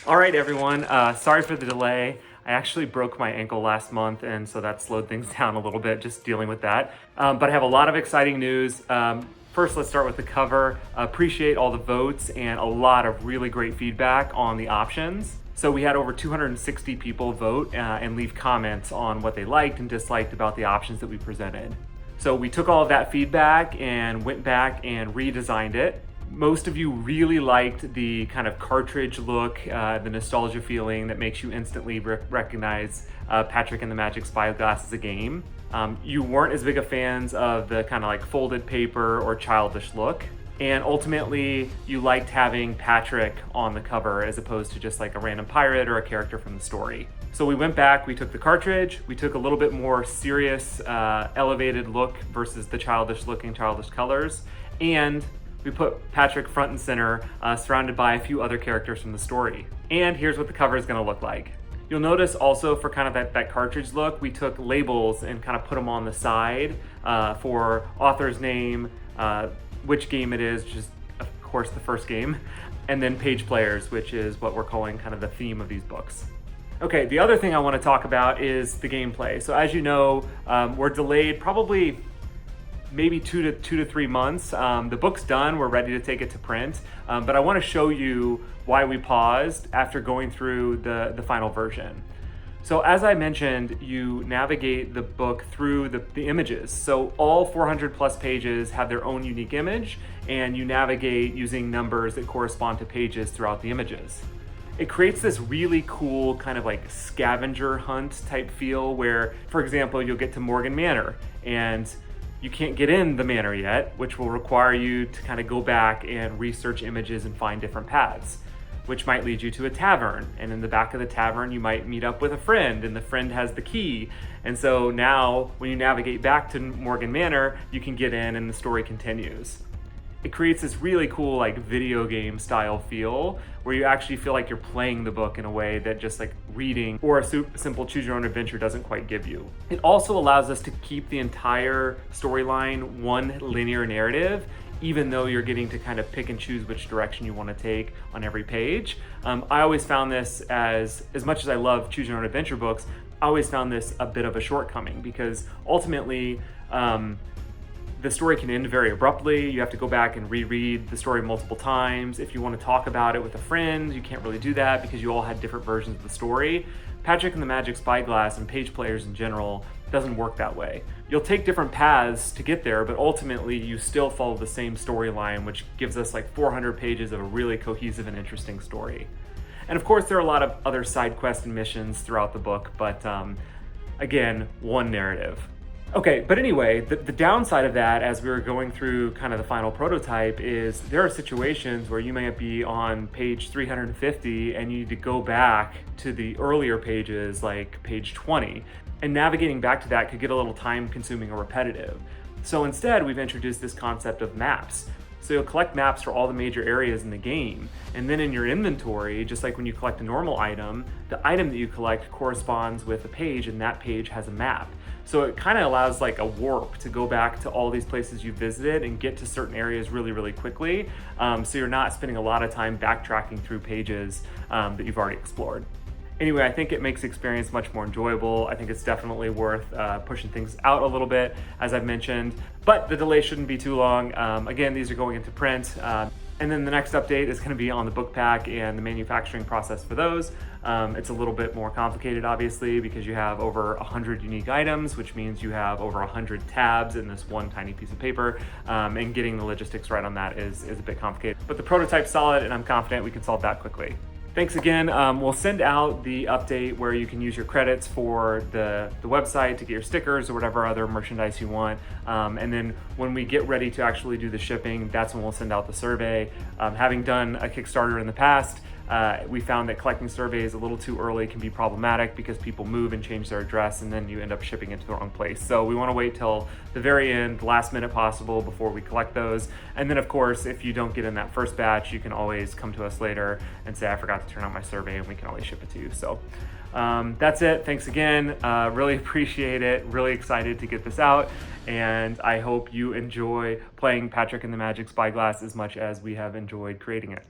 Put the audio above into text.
All right, everyone. Sorry for the delay. I actually broke my ankle last month, and so that slowed things down a little bit, just dealing with that. But I have a lot of exciting news. First, let's start with the cover. Appreciate all the votes and a lot of really great feedback on the options. So we had over 260 people vote and leave comments on what they liked and disliked about the options that we presented. So we took all of that feedback and went back and redesigned it. Most of you really liked the kind of cartridge look, the nostalgia feeling that makes you instantly recognize Patrick and the Magic Spyglass as a game. You weren't as big of fans of the kind of like folded paper or childish look. And ultimately, you liked having Patrick on the cover as opposed to just like a random pirate or a character from the story. So we went back, we took the cartridge, we took a little bit more serious, elevated look versus the childish looking, childish colors, and we put Patrick front and center, surrounded by a few other characters from the story. And here's what the cover is gonna look like. You'll notice also for kind of that cartridge look, we took labels and kind of put them on the side for author's name, which game it is, which is of course the first game, and then page players, which is what we're calling kind of the theme of these books. Okay, the other thing I wanna talk about is the gameplay. So as you know, we're delayed probably maybe 2 to 3 months. The book's done, we're ready to take it to print, but I wanna show you why we paused after going through the final version. So as I mentioned, you navigate the book through the images. So all 400 plus pages have their own unique image, and you navigate using numbers that correspond to pages throughout the images. It creates this really cool kind of like scavenger hunt type feel where, for example, you'll get to Morgan Manor and you can't get in the manor yet, which will require you to kind of go back and research images and find different paths, which might lead you to a tavern. And in the back of the tavern, you might meet up with a friend and the friend has the key. And so now when you navigate back to Morgan Manor, you can get in and the story continues. It creates this really cool like video game style feel where you actually feel like you're playing the book in a way that just like reading or a simple choose your own adventure doesn't quite give you. It also allows us to keep the entire storyline one linear narrative, even though you're getting to kind of pick and choose which direction you want to take on every page. I always found this as much as I love choose your own adventure books, I always found this a bit of a shortcoming because ultimately, the story can end very abruptly. You have to go back and reread the story multiple times. If you want to talk about it with a friend, you can't really do that because you all had different versions of the story. Patrick and the Magic Spyglass and page players in general doesn't work that way. You'll take different paths to get there, but ultimately you still follow the same storyline, which gives us like 400 pages of a really cohesive and interesting story. And of course, there are a lot of other side quests and missions throughout the book, but again, one narrative. Okay, but anyway, the downside of that as we were going through kind of the final prototype is there are situations where you may be on page 350 and you need to go back to the earlier pages like page 20. And navigating back to that could get a little time consuming or repetitive. So instead, we've introduced this concept of maps. So you'll collect maps for all the major areas in the game. And then in your inventory, just like when you collect a normal item, the item that you collect corresponds with a page and that page has a map. So it kind of allows like a warp to go back to all these places you visited and get to certain areas really, really quickly. So you're not spending a lot of time backtracking through pages that you've already explored. Anyway, I think it makes the experience much more enjoyable. I think it's definitely worth pushing things out a little bit, as I've mentioned, but the delay shouldn't be too long. Again, these are going into print. And then the next update is going to be on the book pack and the manufacturing process for those. It's a little bit more complicated, obviously, because you have over 100 unique items, which means you have over 100 tabs in this one tiny piece of paper. And getting the logistics right on that is a bit complicated. But the prototype's solid, and I'm confident we can solve that quickly. Thanks again. We'll send out the update where you can use your credits for the website to get your stickers or whatever other merchandise you want. And then when we get ready to actually do the shipping, that's when we'll send out the survey. Having done a Kickstarter in the past, we found that collecting surveys a little too early can be problematic because people move and change their address and then you end up shipping it to the wrong place. So we want to wait till the very end, last minute possible before we collect those. And then of course, if you don't get in that first batch, you can always come to us later and say, I forgot to turn out my survey, and we can always ship it to you. So that's it. Thanks again. Really appreciate it. Really excited to get this out. And I hope you enjoy playing Patrick and the Magic Spyglass as much as we have enjoyed creating it.